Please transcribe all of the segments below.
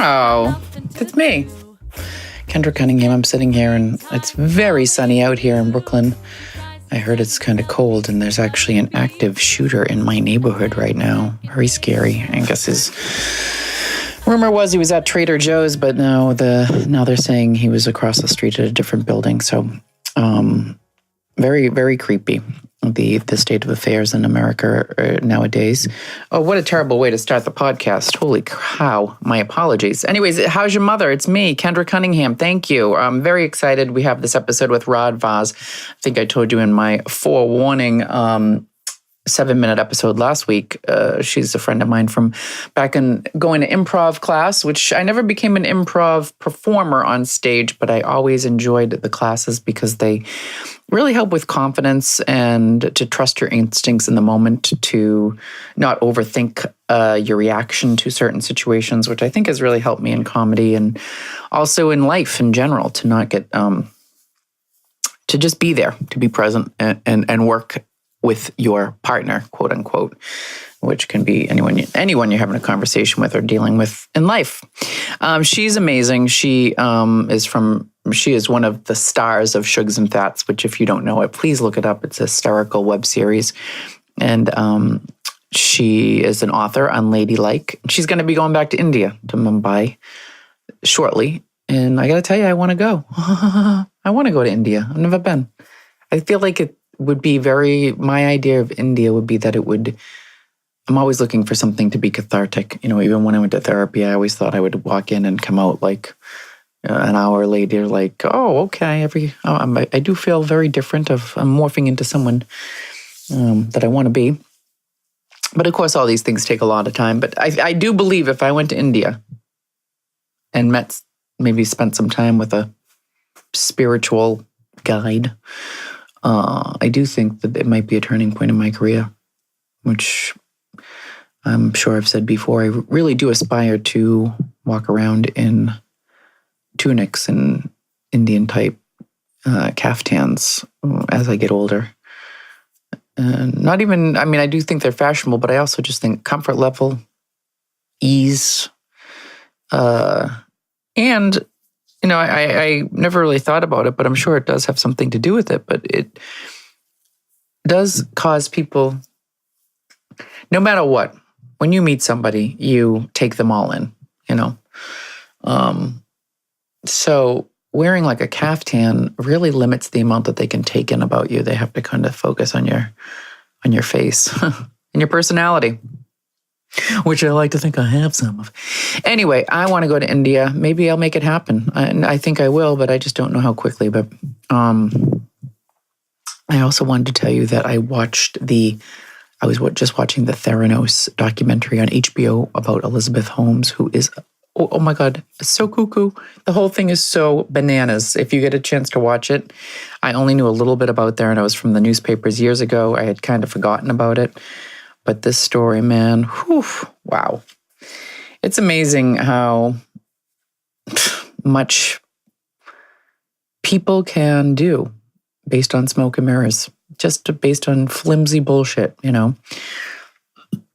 Oh, it's me, Kendra Cunningham. I'm sitting here and it's very sunny out here in Brooklyn. I heard it's kind of cold and there's actually an active shooter in my neighborhood right now. Very scary. I guess his rumor was he was at Trader Joe's, but now they're saying he was across the street at a different building. So very, very creepy. The state of affairs in America nowadays. Oh, what a terrible way to start the podcast. Holy cow. My apologies. Anyways, how's your mother? It's me, Kendra Cunningham. Thank you. I'm very excited. We have this episode with Radika Vaz. I think I told you in my forewarning 7-minute episode last week. She's a friend of mine from back in going to improv class, which I never became an improv performer on stage, but I always enjoyed the classes because they really help with confidence and to trust your instincts in the moment, to not overthink your reaction to certain situations, which I think has really helped me in comedy and also in life in general, to not get, to just be there, to be present and work with your partner, quote unquote, which can be anyone you're having a conversation with or dealing with in life. She's amazing. She is one of the stars of Shugs and Thats, which if you don't know it, please look it up. It's a hysterical web series. And she is an author, Unladylike. She's going to be going back to India, to Mumbai, shortly. And I got to tell you, I want to go. I want to go to India. I've never been. I feel like it would be my idea of India would be that I'm always looking for something to be cathartic. You know, even when I went to therapy, I always thought I would walk in and come out like an hour later, like, oh, okay. I do feel very different. I'm morphing into someone that I want to be. But of course, all these things take a lot of time. But I do believe if I went to India and maybe spent some time with a spiritual guide, I do think that it might be a turning point in my career, which I'm sure I've said before. I really do aspire to walk around in tunics and Indian type kaftans as I get older. I do think they're fashionable, but I also just think comfort level, ease, and I never really thought about it, but I'm sure it does have something to do with it. But it does cause people, no matter what, when you meet somebody, you take them all in, So wearing like a kaftan really limits the amount that they can take in about you. They have to kind of focus on your face and your personality, which I like to think I have some of. Anyway, I want to go to India. Maybe I'll make it happen. I think I will, but I just don't know how quickly. But I also wanted to tell you that I was just watching the Theranos documentary on HBO about Elizabeth Holmes, who is, oh my God, so cuckoo. The whole thing is so bananas. If you get a chance to watch it, I only knew a little bit about Theranos from the newspapers years ago. I had kind of forgotten about it. But this story, man, wow. It's amazing how much people can do based on smoke and mirrors, just based on flimsy bullshit, And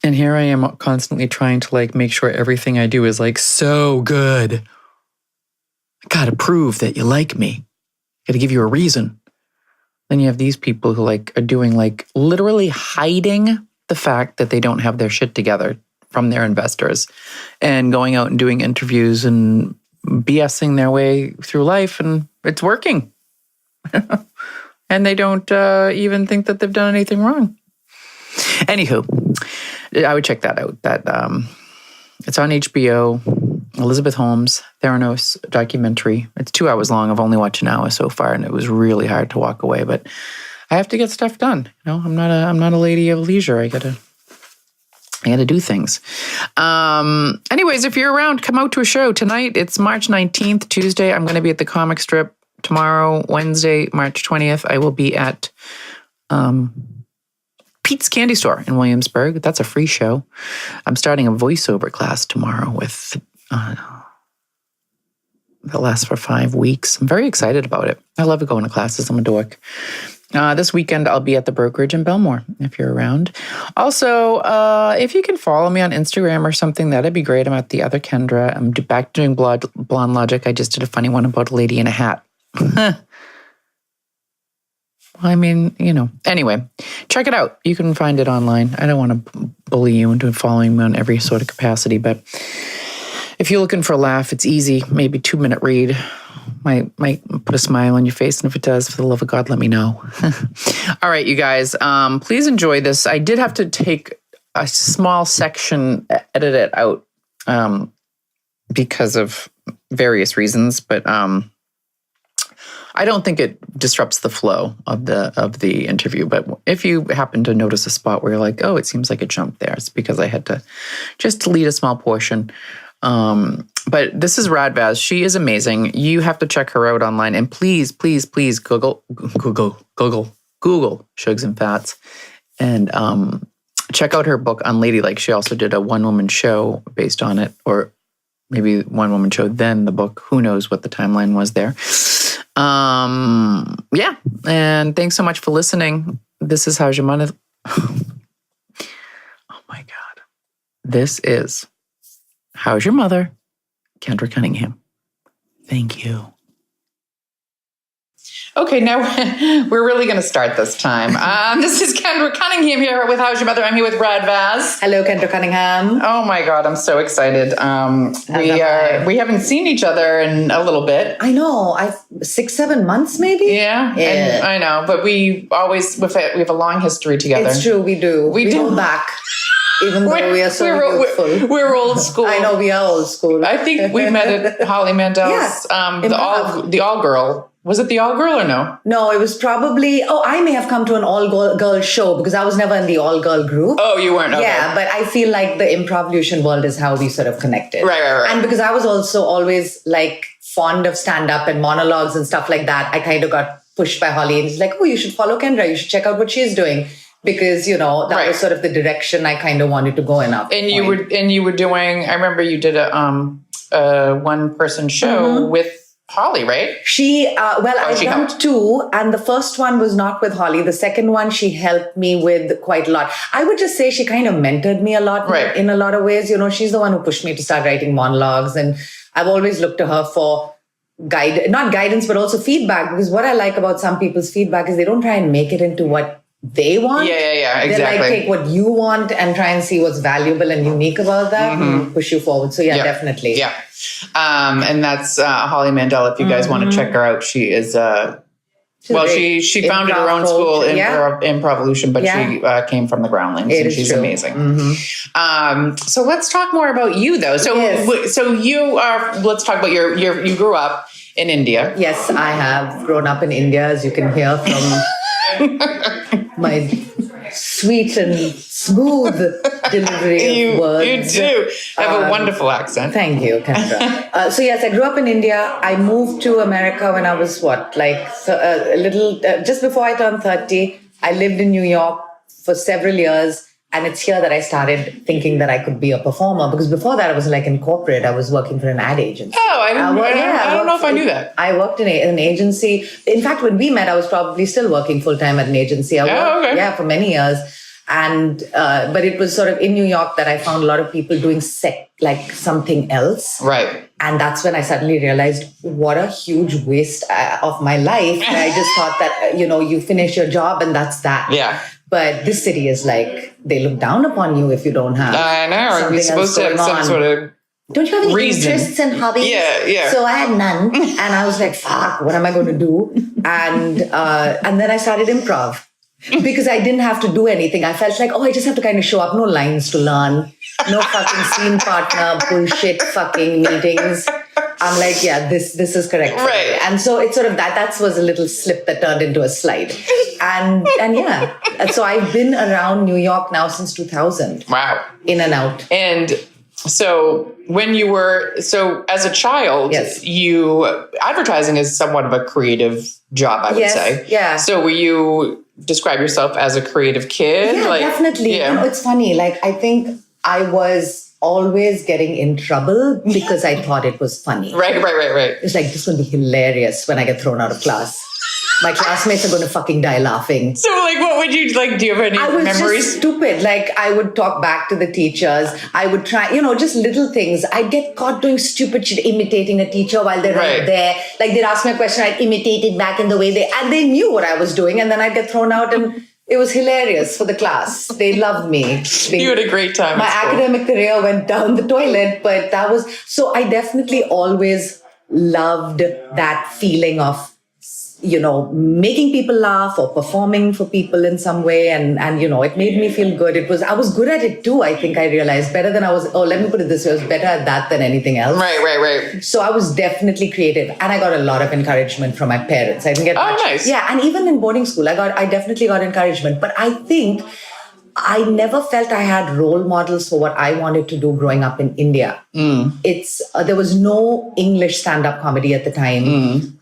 here I am constantly trying to make sure everything I do is so good. I gotta prove that you like me. Gotta give you a reason. Then you have these people who are doing literally hiding the fact that they don't have their shit together from their investors and going out and doing interviews and BSing their way through life, and it's working. And they don't even think that they've done anything wrong. Anywho, I would check that out. It's on HBO, Elizabeth Holmes, Theranos documentary. It's 2 hours long. I've only watched an hour so far, and it was really hard to walk away, but I have to get stuff done. I'm not a lady of leisure. I gotta do things. Anyways, if you're around, come out to a show tonight. It's March 19th, Tuesday. I'm going to be at the Comic Strip. Tomorrow, Wednesday, March 20th, I will be at Pete's Candy Store in Williamsburg. That's a free show. I'm starting a voiceover class tomorrow that lasts for 5 weeks. I'm very excited about it. I love going to classes. I'm a dork. This weekend, I'll be at the brokerage in Belmore if you're around. Also, if you can follow me on Instagram or something, that'd be great. I'm at the other Kendra. I'm back doing Blonde Logic. I just did a funny one about a lady in a hat. I mean, Anyway, check it out. You can find it online. I don't want to bully you into following me on every sort of capacity, but if you're looking for a laugh, it's easy. Maybe 2-minute read. Might put a smile on your face, and if it does, for the love of God, let me know. All right, you guys, please enjoy this. I did have to take a small section, edit it out because of various reasons, but I don't think it disrupts the flow of the interview. But if you happen to notice a spot where you're like, oh, it seems like it jumped there, it's because I had to just delete a small portion. But this is Radika Vaz. She is amazing. You have to check her out online. And please, please, please Google Shugs and Fats. And check out her book, Unladylike. She also did a one-woman show based on it. Or maybe one-woman show, then the book. Who knows what the timeline was there. Yeah. And thanks so much for listening. This is How's Your Mother? Oh my God. This is How's Your Mother? Kendra Cunningham. Thank you. Okay, now we're really going to start this time. This is Kendra Cunningham here with How's Your Mother? I'm here with Radika Vaz. Hello, Kendra Cunningham. Oh my God, I'm so excited. We haven't seen each other in a little bit. I know, 6-7 months maybe? Yeah. And I know, but we have a long history together. It's true, we do. We go back. Even though we are so youthful. We're old school. I know, we are old school. I think we met at Holly Mandel's, the all girl. Was it the all girl or no? No, it was probably, I may have come to an all girl show because I was never in the all girl group. Oh, you weren't? Okay. Yeah, but I feel like the Improvolution world is how we sort of connected. Right. And because I was also always like fond of stand-up and monologues and stuff like that, I kind of got pushed by Holly and it's like, oh, you should follow Kendra. You should check out what she's doing. Because, that was sort of the direction I kind of wanted to go in. You were doing, I remember you did a one-person show with Holly, right? I done 2, and the first one was not with Holly. The second one, she helped me with quite a lot. I would just say she kind of mentored me a lot in a lot of ways. She's the one who pushed me to start writing monologues, and I've always looked to her for not guidance, but also feedback. Because what I like about some people's feedback is they don't try and make it into what they want. Yeah, exactly. They like take what you want and try and see what's valuable and unique about that and push you forward. So definitely. Yeah. And that's Holly Mandel. If you guys want to check her out, she is, she founded her own school in Improvolution, but she came from the Groundlings and she's amazing. So let's talk more about you though. So you are, let's talk about you grew up in India. Yes, I have grown up in India, as you can hear from my sweet and smooth delivery of words. You do have a wonderful accent. Thank you, Kendra. So yes, I grew up in India. I moved to America when I was just before I turned 30. I lived in New York for several years. And it's here that I started thinking that I could be a performer. Because before that, I was like in corporate. I was working for an ad agency. Oh, I don't know if I knew that. I worked in an agency. In fact, when we met, I was probably still working full-time at an agency. I worked, for many years. And, but it was sort of in New York that I found a lot of people doing like something else. Right. And that's when I suddenly realized what a huge waste of my life. And I just thought that, you finish your job and that's that. Yeah. But this city is like, they look down upon you if you don't have. I know. You're supposed to have some sort of. Don't you have any interests and hobbies? Yeah. So I had none. And I was like, fuck, what am I going to do? And then I started improv. Because I didn't have to do anything. I felt like, I just have to kind of show up. No lines to learn. No fucking scene partner, bullshit fucking meetings. I'm like, this is correct. Right. And so it's sort of that was a little slip that turned into a slide. And so I've been around New York now since 2000. Wow. In and out. And so when you were, as a child, advertising is somewhat of a creative job, I would say. Yeah. So were you describe yourself as a creative kid? Yeah, definitely. Yeah. It's funny. Like, I think I was always getting in trouble because I thought it was funny. Right. It's like, this will be hilarious when I get thrown out of class. My classmates are going to fucking die laughing. So, like, what would you, like, do you have any memories? I was just stupid. Like, I would talk back to the teachers. I would try, just little things. I'd get caught doing stupid shit, imitating a teacher while they're right there. Like, they'd ask me a question, I'd imitate it back in the way and they knew what I was doing. And then I'd get thrown out, and it was hilarious for the class. They loved me. You had a great time. My academic career went down the toilet, but so I definitely always loved that feeling of, making people laugh or performing for people in some way. And it made me feel good. I was good at it too. I think I realized better than let me put it this way. I was better at that than anything else. Right. So I was definitely creative, and I got a lot of encouragement from my parents. I didn't get much. Nice. Yeah. And even in boarding school, I definitely got encouragement, but I think I never felt I had role models for what I wanted to do growing up in India. There was no English stand-up comedy at the time.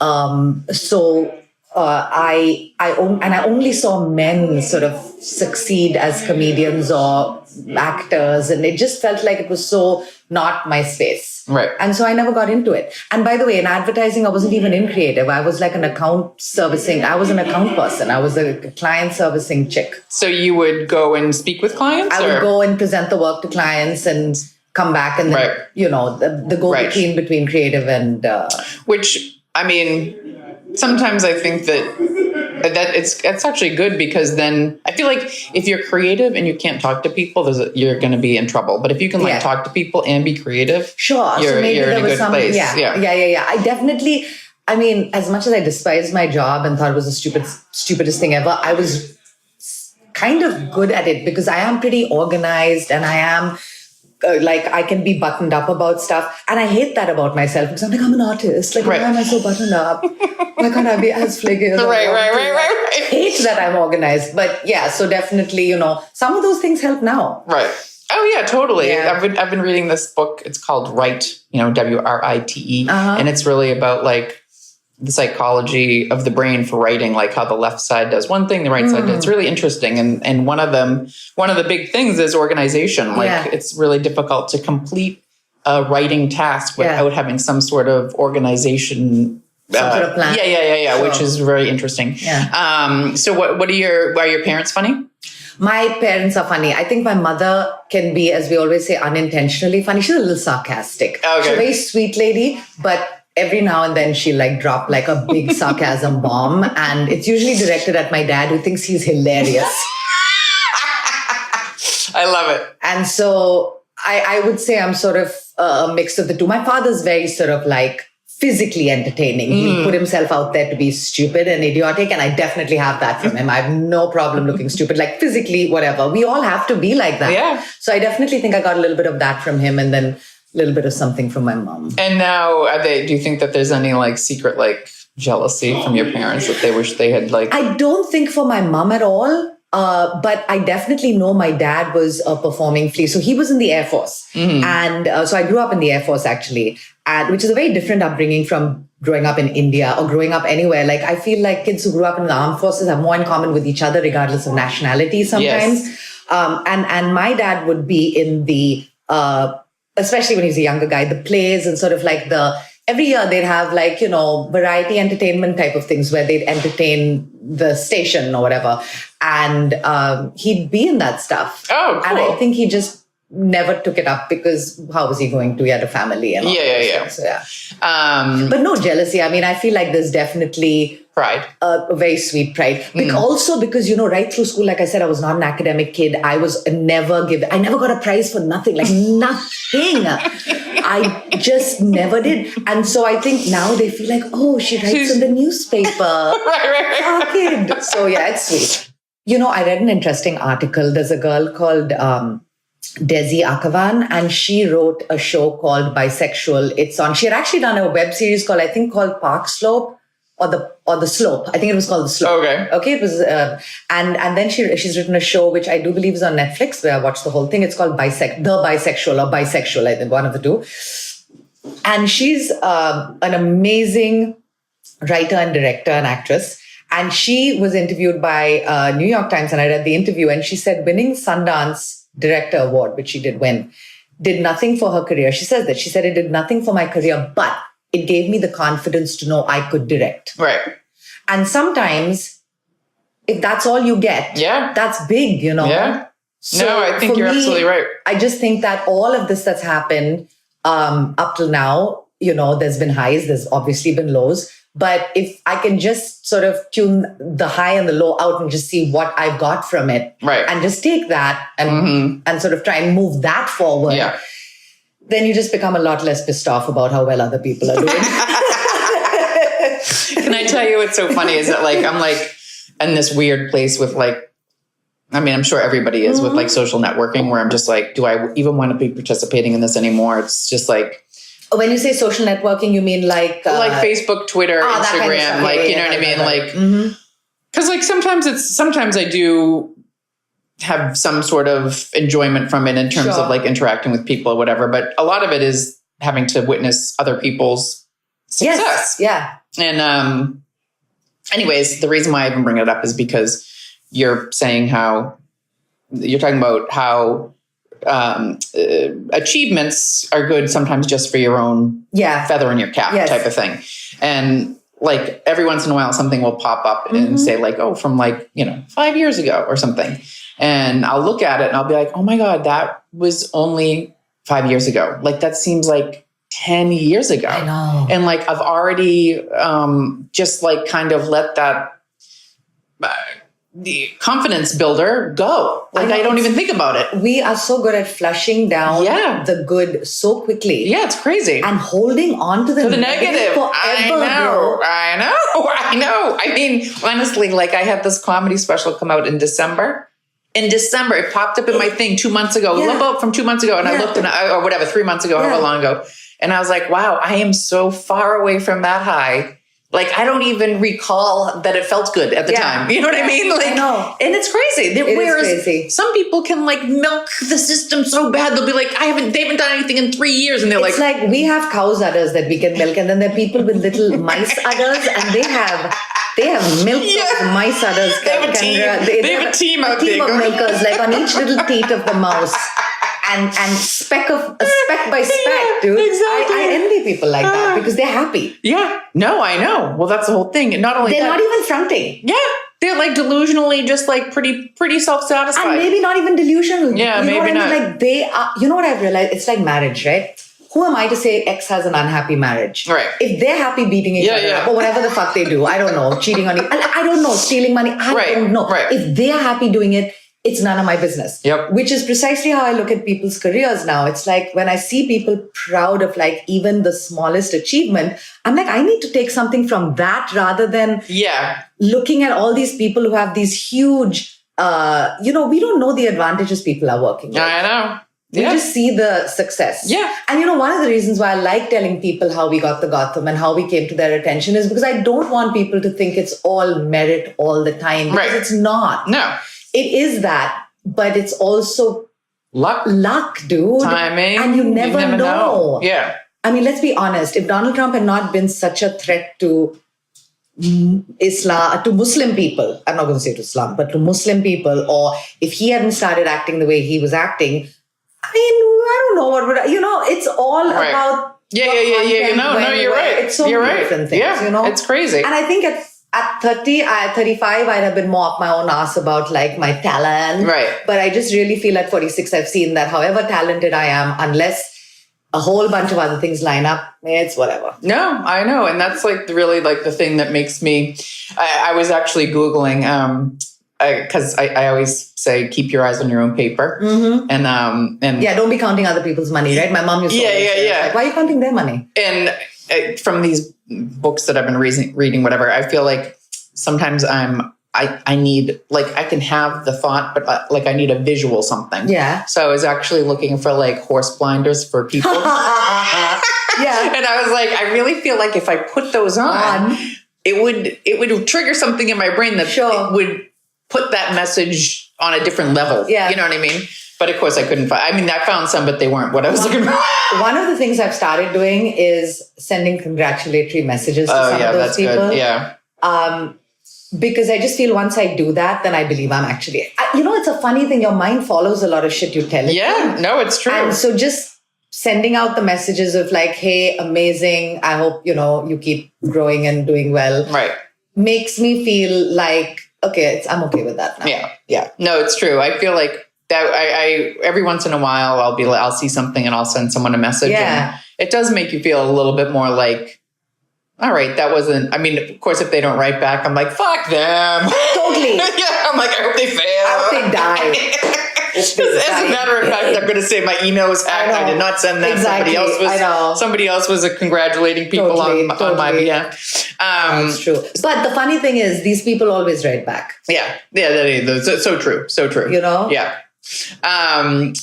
I only saw men sort of succeed as comedians or actors, and it just felt like it was so not my space. Right. And so I never got into it. And by the way, in advertising, I wasn't even in creative. I was like an account servicing. I was an account person. I was a client servicing chick. So you would go and speak with clients? I would go and present the work to clients and come back, and then, the go-between between creative and... Which, I mean, sometimes I think that it's actually good, because then I feel like if you're creative and you can't talk to people, you're going to be in trouble. But if you can talk to people and be creative, sure, you're in a good place. Yeah. I definitely, as much as I despised my job and thought it was the stupidest thing ever, I was kind of good at it because I am pretty organized, and I am I can be buttoned up about stuff. And I hate that about myself, because I'm an artist. Like, why am I so buttoned up? Why can't I be as flaky as Right. I hate that I'm organized. But yeah, so definitely, some of those things help now. Right. Oh yeah, totally. Yeah. I've been reading this book. It's called Write, WRITE. And it's really about like the psychology of the brain for writing, like how the left side does one thing, the right side does. It's really interesting. And one of the big things is organization. Like it's really difficult to complete a writing task without having some sort of organization. Some sort of plan. Yeah. Sure. Which is very interesting. Yeah. So are your parents funny? My parents are funny. I think my mother can be, as we always say, unintentionally funny. She's a little sarcastic. Okay. She's a very sweet lady, but every now and then she'll drop a big sarcasm bomb, and it's usually directed at my dad, who thinks he's hilarious. I love it. And so I would say I'm sort of a mix of the two. My father's very sort of physically entertaining. He put himself out there to be stupid and idiotic, and I definitely have that from him. I have no problem looking stupid, physically, whatever. We all have to be like that. Yeah. So I definitely think I got a little bit of that from him, and then a little bit of something from my mom. And now, do you think that there's any secret jealousy from your parents that they wish they had I don't think for my mom at all. But I definitely know my dad was a performing flea. So he was in the Air Force. And so I grew up in the Air Force, actually, which is a very different upbringing from growing up in India or growing up anywhere. I feel like kids who grew up in the armed forces have more in common with each other, regardless of nationality sometimes. Yes. And my dad would be in the... especially when he's a younger guy, the plays and sort of every year they'd have variety entertainment type of things where they'd entertain the station or whatever. And he'd be in that stuff. Oh, cool. And I think he just never took it up because how was he going to? He had a family and all yeah. So but no jealousy. I feel like there's definitely pride, a very sweet pride. Also because, right through school, like I said, I was not an academic kid. I never got a prize for nothing, nothing. I just never did. And so I think now they feel she writes in the newspaper. Right. Kid. So yeah, it's sweet. I read an interesting article. There's a girl called Desi Akavan, and she wrote a show called Bisexual. She had actually done a web series called Park Slope. Or the Slope. I think it was called The Slope. Okay. It was, and then she's written a show which I do believe is on Netflix, where I watched the whole thing. It's called The Bisexual or Bisexual, I think, one of the two. And she's an amazing writer and director and actress. And she was interviewed by New York Times, and I read the interview, and she said winning Sundance Director Award, which she did win, did nothing for her career. She says that. She said it did nothing for my career, but it gave me the confidence to know I could direct. Right. And sometimes if that's all you get, that's big, Yeah. So no, I think you're absolutely right. I just think that all of this that's happened up till now, there's been highs, there's obviously been lows. But if I can just sort of tune the high and the low out and just see what I've got from it, and just take that and sort of try and move that forward, then you just become a lot less pissed off about how well other people are doing. Can I tell you what's so funny is that like I'm like in this weird place with like, I mean, I'm sure everybody is with like social networking where I'm just like, do I even want to be participating in this anymore? It's just like, when you say social networking, you mean like Facebook, Twitter, Instagram, kind of like, you know what I mean? Like, because like sometimes I do have some sort of enjoyment from it in terms of like interacting with people or whatever. But a lot of it is having to witness other people's success. Yes. Yeah. And anyways, the reason why I even bring it up is because you're saying how you're talking about how achievements are good sometimes just for your own feather in your cap type of thing. And like every once in a while, something will pop up and say like, oh, from like, 5 years ago or something. And I'll look at it and I'll be like, oh my God, that was only 5 years ago. Like that seems like 10 years ago. I know. And like, I've already just like kind of let that the confidence builder go. Like I don't even think about it. We are so good at flushing down the good so quickly. Yeah, it's crazy. And holding on to the negative forever. I know. I mean, honestly, like I had this comedy special come out in December. In December, it popped up in my thing 2 months ago. About from 2 months ago. And I looked or whatever, 3 months ago, however long ago. And I was like, wow, I am so far away from that high. Like, I don't even recall that it felt good at the time. You know what I mean? Like, I know. And it's crazy. Whereas crazy. Some people can like milk the system so bad. They'll be like, they haven't done anything in 3 years. And they're it's like we have cow's udders that we can milk. And then there are people with little mice udders and they have milk of mice udders. They have a team. They have a team out there. A team of milkers, like on each little teat of the mouse. And speck by speck, dude. Exactly. I envy people like that because they're happy. Yeah. No, I know. Well, that's the whole thing. And not only they're not even fronting. Yeah. They're like delusionally just like pretty self-satisfied. And maybe not even delusional. Yeah, maybe not. Like they are, you know what I've realized? It's like marriage, right? Who am I to say X has an unhappy marriage? Right. If they're happy beating each other up or whatever the fuck they do, I don't know, cheating on you. I don't know, stealing money. I don't know. Right. If they're happy doing it, it's none of my business. Yep. Which is precisely how I look at people's careers now. It's like when I see people proud of like even the smallest achievement, I'm like, I need to take something from that rather than looking at all these people who have these huge, we don't know the advantages people are working with. I know. We just see the success. Yeah. And one of the reasons why I like telling people how we got the Gotham and how we came to their attention is because I don't want people to think it's all merit all the time. Because it's not. No. It is that, but it's also luck, dude. Timing. And you never know. Yeah. I mean, let's be honest. If Donald Trump had not been such a threat to Islam, to Muslim people, I'm not going to say to Islam, but to Muslim people, or if he hadn't started acting the way he was acting, I mean, I don't know what would, it's all about. Yeah. No, you're right. It's so many different things, It's crazy. And I think at 30, at 35, I'd have been more up my own ass about like my talent. Right. But I just really feel at 46, I've seen that however talented I am, unless a whole bunch of other things line up, it's whatever. No, I know. And that's like really like the thing that makes me, I was actually Googling, because I always say, keep your eyes on your own paper. Mm-hmm. And don't be counting other people's money, right? My mom used to like, why are you counting their money? And from these books that I've been reading, whatever, I feel like sometimes I need, like, I can have the thought, but like I need a visual something. Yeah. So I was actually looking for like horse blinders for people. And I was like, I really feel like if I put those on, it would trigger something in my brain that it would put that message on a different level. Yeah. You know what I mean? But of course I couldn't find, I mean, I found some, but they weren't what I was looking for. One of the things I've started doing is sending congratulatory messages to some of those people. Good. Yeah. Because I just feel once I do that, then I believe I'm actually, it's a funny thing. Your mind follows a lot of shit you tell it. Yeah, no, it's true. And so just sending out the messages of like, hey, amazing. I hope, you keep growing and doing well. Right. makes me feel like, okay, I'm okay with that now. Yeah. No, it's true. I feel like that I every once in a while I'll see something and I'll send someone a message. Yeah. And it does make you feel a little bit more like, all right, that wasn't, I mean, of course, if they don't write back, I'm like, fuck them. Totally. Yeah, I'm like, I hope they fail. I hope they die. As a matter of fact, I'm going to say my email was hacked. I did not send that. Exactly. Somebody else was congratulating people on my behalf. That's true. But the funny thing is, these people always write back. Yeah. So true. So true. You know? Yeah.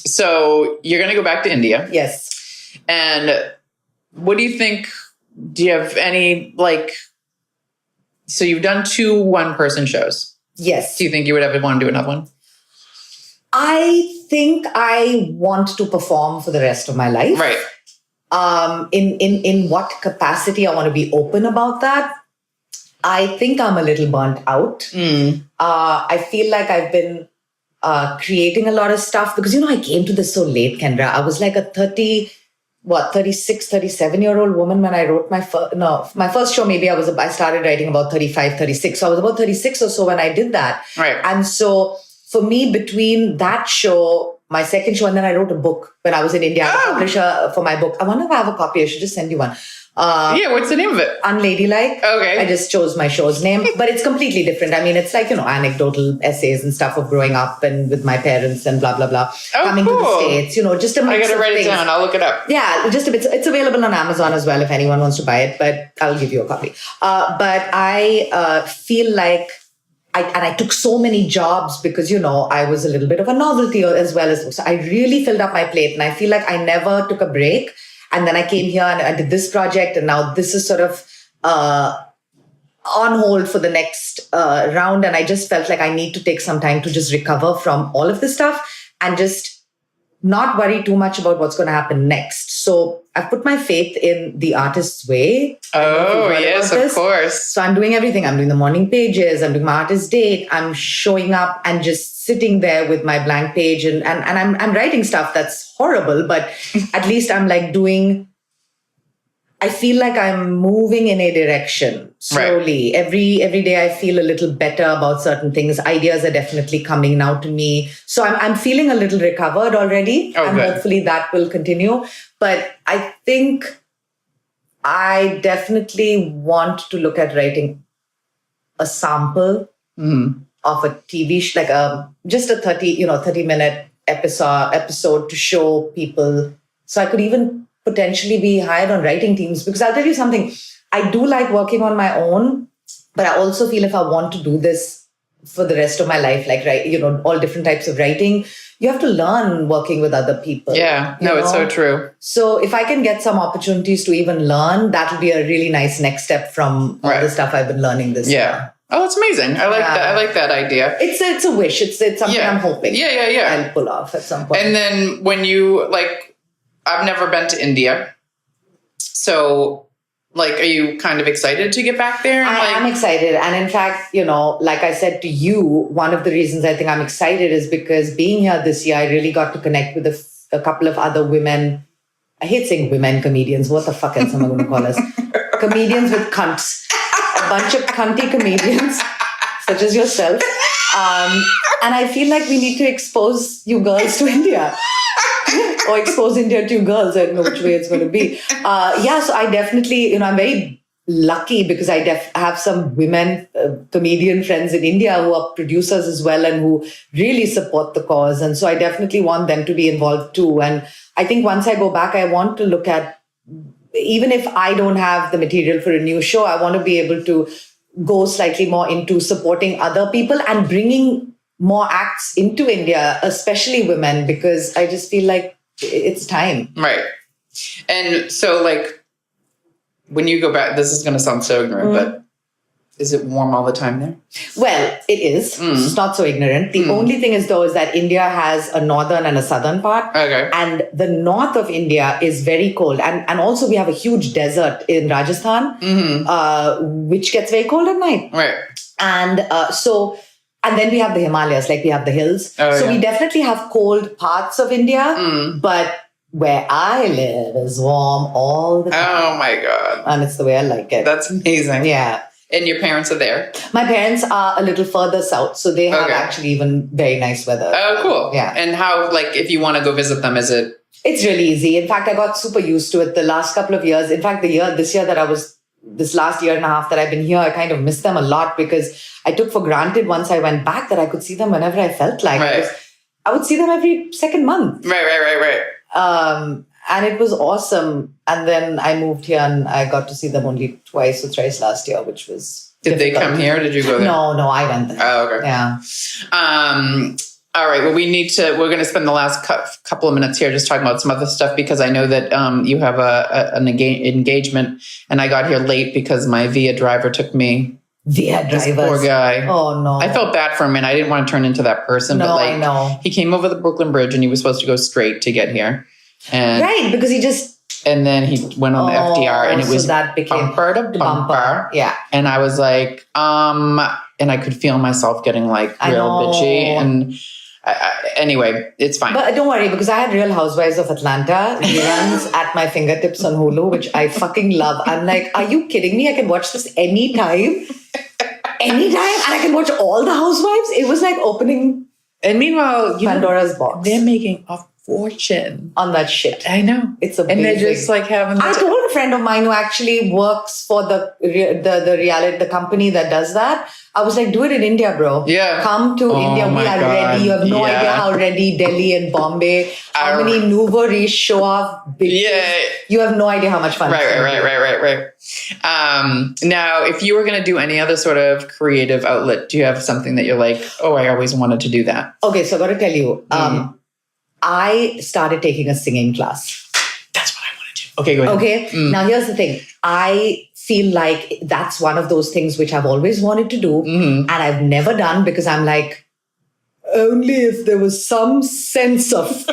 So you're going to go back to India. Yes. And what do you think? Do you have any, so you've done 2 one-person shows. Yes. Do you think you would ever want to do another one? I think I want to perform for the rest of my life. Right. In what capacity I want to be open about that. I think I'm a little burnt out. I feel like I've been creating a lot of stuff because, I came to this so late, Kendra. I was like a 36, 37-year-old woman when I wrote my first show. Maybe I started writing about 35, 36. So I was about 36 or so when I did that. Right. And so for me, between that show, my second show, and then I wrote a book when I was in India. I was a publisher for my book. I wonder if I have a copy. I should just send you one. What's the name of it? Unladylike. Okay. I just chose my show's name, but it's completely different. I mean, it's like, anecdotal essays and stuff of growing up and with my parents and blah, blah, blah. Coming to the States, just a mix I got to write it down. I'll look it up. Yeah, just a bit. It's available on Amazon as well if anyone wants to buy it, but I'll give you a copy. But I feel like I took so many jobs because, I was a little bit of a novelty as well as, so I really filled up my plate and I feel like I never took a break. And then I came here and I did this project and now this is sort of on hold for the next round. And I just felt like I need to take some time to just recover from all of this stuff and just not worry too much about what's going to happen next. So I've put my faith in the artist's way. Oh, yes, of course. So I'm doing everything. I'm doing the morning pages. I'm doing my artist date. I'm showing up and just sitting there with my blank page and I'm writing stuff that's horrible, but at least I'm I feel like I'm moving in a direction slowly. Right. Every day I feel a little better about certain things. Ideas are definitely coming now to me. So I'm feeling a little recovered already. And hopefully that will continue. But I think I definitely want to look at writing a sample of a TV show, just a 30-minute episode to show people. So I could even potentially be hired on writing teams, because I'll tell you something, I do like working on my own, but I also feel if I want to do this for the rest of my life, all different types of writing, you have to learn working with other people. Yeah, it's so true. So if I can get some opportunities to even learn, that would be a really nice next step from all the stuff I've been learning this year. Oh, it's amazing. I like that. I like that idea. It's a wish. It's something I'm hoping. Yeah. I'll pull off at some point. And then when you I've never been to India. So, are you kind of excited to get back there? I am excited. And in fact, like I said to you, one of the reasons I think I'm excited is because being here this year, I really got to connect with a couple of other women. I hate saying women comedians. What the fuck else am I going to call us? Comedians with cunts. A bunch of cunty comedians, such as yourself. And I feel like we need to expose you girls to India. Or expose India to you girls. I don't know which way it's going to be. So I definitely, I'm very lucky because I have some women comedian friends in India who are producers as well and who really support the cause. And so I definitely want them to be involved too. And I think once I go back, I want to look at, even if I don't have the material for a new show, I want to be able to go slightly more into supporting other people and bringing more acts into India, especially women, because I just feel like it's time. Right. And so, when you go back, this is going to sound so ignorant, but is it warm all the time there? Well, it is. It's not so ignorant. The only thing is that India has a northern and a southern part. Okay. And the north of India is very cold. And also we have a huge desert in Rajasthan, which gets very cold at night. Right. And and then we have the Himalayas, we have the hills. We definitely have cold parts of India, but where I live is warm all the time. Oh my God. And it's the way I like it. That's amazing. Yeah. And your parents are there? My parents are a little further south, so they have actually even very nice weather. Oh, cool. Yeah. And how, like, if you want to go visit them, is it? It's really easy. In fact, I got super used to it the last couple of years. In fact, this last year and a half that I've been here, I kind of missed them a lot because I took for granted once I went back that I could see them whenever I felt like it. I would see them every second month. Right. And it was awesome. And then I moved here and I got to see them only twice or thrice last year, which was difficult. They come here or did you go there? No, I went there. Oh, okay. Yeah. All right. Well, we're going to spend the last couple of minutes here just talking about some other stuff because I know that you have an engagement and I got here late because my Via driver took me. This poor guy. Oh, no. I felt bad for him and I didn't want to turn into that person. No, but like, I know. He came over the Brooklyn Bridge and he was supposed to go straight to get here. And right, because he just... And then he went on the FDR and it was that became bumper to bumper. Yeah. And I was like, and I could feel myself getting like real bitchy. And anyway, it's fine. But don't worry, because I had Real Housewives of Atlanta reruns at my fingertips on Hulu, which I fucking love. I'm like, are you kidding me? I can watch this anytime. And I can watch all the Housewives. It was like opening. And meanwhile, Pandora's box. They're making a fortune on that shit. I know. It's amazing. And they're just like having... I told a friend of mine who actually works for the company that does that. I was like, do it in India, bro. Yeah. Come to India. We are ready. You have no idea how ready Delhi and Bombay, how many nouveau show off. You have no idea how much fun. Right. Now, if you were going to do any other sort of creative outlet, do you have something that you're like, oh, I always wanted to do that? Okay, so I got to tell you, I started taking a singing class. That's what I want to do. Okay, go ahead. Okay, now here's the thing. I feel like that's one of those things which I've always wanted to do and I've never done because I'm like, only if there was some sense of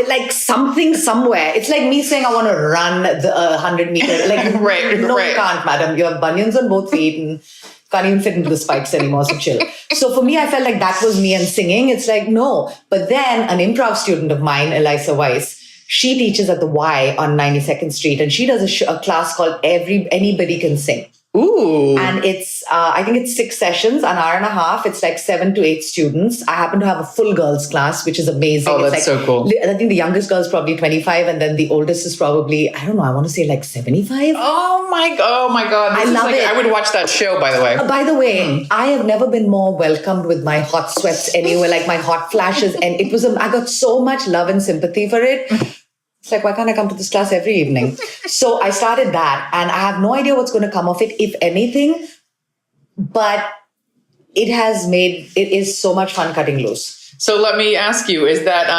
like something somewhere. It's like me saying I want to run the 100 meter. Like, no, you can't, madam. You have bunions on both feet and can't even fit into the spikes anymore, so chill. So for me, I felt like that was me and singing. It's like, no. But then an improv student of mine, Elisa Weiss, she teaches at the Y on 92nd Street and she does a class called Anybody Can Sing. Ooh. And it's, I think it's 6 sessions, an hour and a half. It's like 7 to 8 students. I happen to have a full girls class, which is amazing. Oh, it's that's like, so cool. I think the youngest girl is probably 25 and then the oldest is probably, I don't know, I want to say like 75. Oh my God. I love it. I would watch that show, by the way. By the way, I have never been more welcomed with my hot sweats anywhere, like my hot flashes. And it was, I got so much love and sympathy for it. It's like, why can't I come to this class every evening? So I started that and I have no idea what's going to come of it, if anything, but it is so much fun cutting loose. So let me ask you, is that,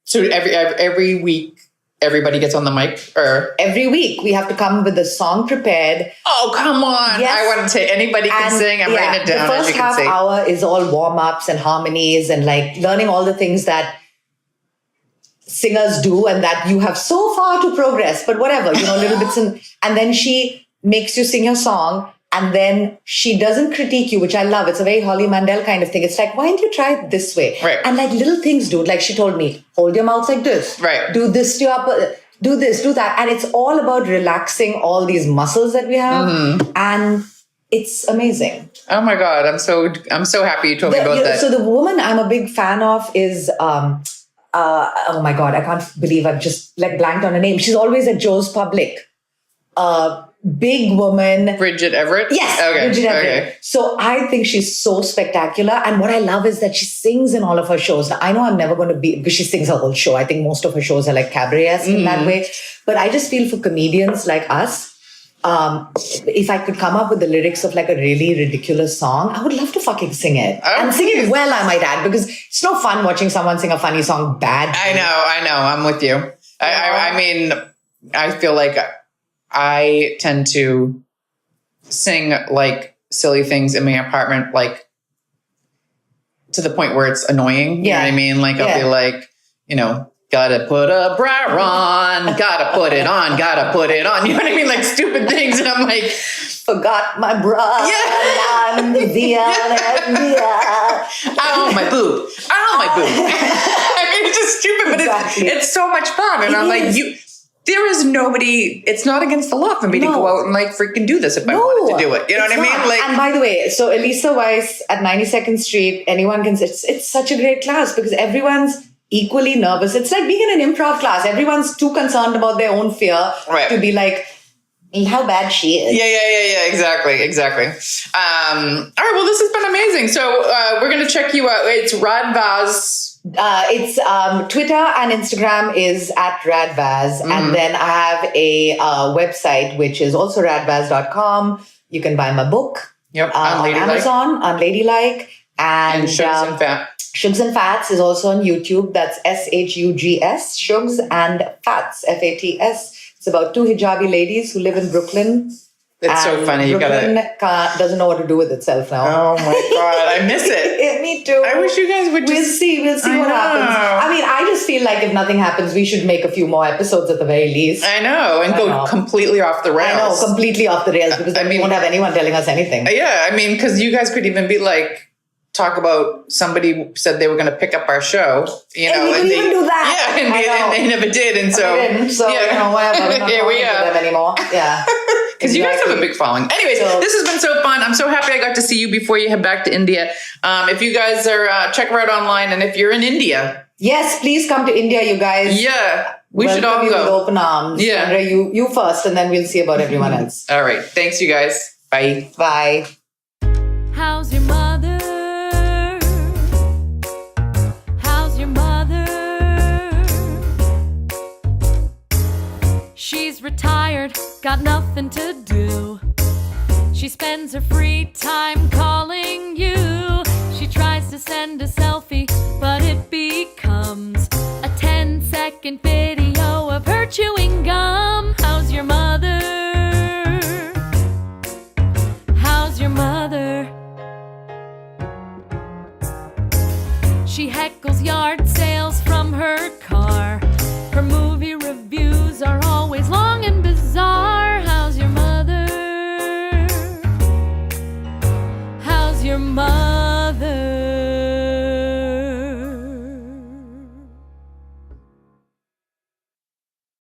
so every week, everybody gets on the mic or? Every week we have to come with a song prepared. Oh, come on. Yes. I want to say anybody can sing. I'm writing it down. The first half hour is all warm-ups and harmonies and like learning all the things that singers do and that you have so far to progress, but whatever, little bits. And then she makes you sing your song and then she doesn't critique you, which I love. It's a very Holly Mandel kind of thing. It's like, why don't you try it this way? Right. And like little things, dude, like she told me, hold your mouth like this. Right. Do this to your upper, do this, do that. And it's all about relaxing all these muscles that we have. And it's amazing. Oh my God. I'm so happy you told me about that. So the woman I'm a big fan of is, oh my God, I can't believe I've just like blanked on her name. She's always at Joe's Public. Big woman. Bridget Everett? Yes, okay. Bridget Everett. Okay. So I think she's so spectacular. And what I love is that she sings in all of her shows. Now, I know I'm never going to be, because she sings her whole show. I think most of her shows are like cabaret-esque in that way. But I just feel for comedians like us, if I could come up with the lyrics of like a really ridiculous song, I would love to fucking sing it. And sing it well, I might add, because it's no fun watching someone sing a funny song bad. I know. I'm with you. I mean, I feel like I tend to sing like silly things in my apartment, like to the point where it's annoying. You know what I mean? Like I'll be like, gotta put a bra on, gotta put it on, gotta put it on. You know what I mean? Like stupid things. And I'm like, forgot my bra. Yeah. Ow, my boob. Ow, my boob. I mean, it's just stupid, but it's so much fun. And I'm like, there is nobody, it's not against the law for me to go out and like freaking do this if I wanted to do it. You know what I mean? Like, and by the way, so Elisa Weiss at 92nd Street, anyone can, it's such a great class because everyone's equally nervous. It's like being in an improv class. Everyone's too concerned about their own fear to be like, how bad she is. Yeah. Exactly. All right. Well, this has been amazing. So we're going to check you out. It's Rad Vaz. It's Twitter and Instagram is at radvaz. And then I have a website, which is also radvaz.com. You can buy my book on Amazon, Unladylike. And Shugs and Fats. Shugs and Fats is also on YouTube. That's SHUGS, Shugs and Fats, FATS. It's about two hijabi ladies who live in Brooklyn. It's so funny. Brooklyn doesn't know what to do with itself now. Oh my God. I miss it. Me too. I wish you guys would just... We'll see what happens. I mean, I just feel like if nothing happens, we should make a few more episodes at the very least. I know. And go completely off the rails. I know, completely off the rails because we won't have anyone telling us anything. Yeah. I mean, because you guys could even be like, talk about somebody said they were going to pick up our show, you know, and they even do that. Yeah, and they never did, and so whatever. We're not here we are. them anymore. Yeah, because you guys have a big following. Anyways, this has been so fun. I'm so happy I got to see you before you head back to India. If you guys are check her out online, and if you're in India, yes, please come to India, you guys. Yeah, we should all go with open arms. Yeah, Kendra, you first, and then we'll see about everyone else. All right, thanks, you guys. Bye. Bye. How's your mother? She's retired, got nothing to do. She spends her free time calling you. She tries to send a selfie, but it becomes a 10-second video of her chewing gum. How's your mother? How's your mother? She heckles yard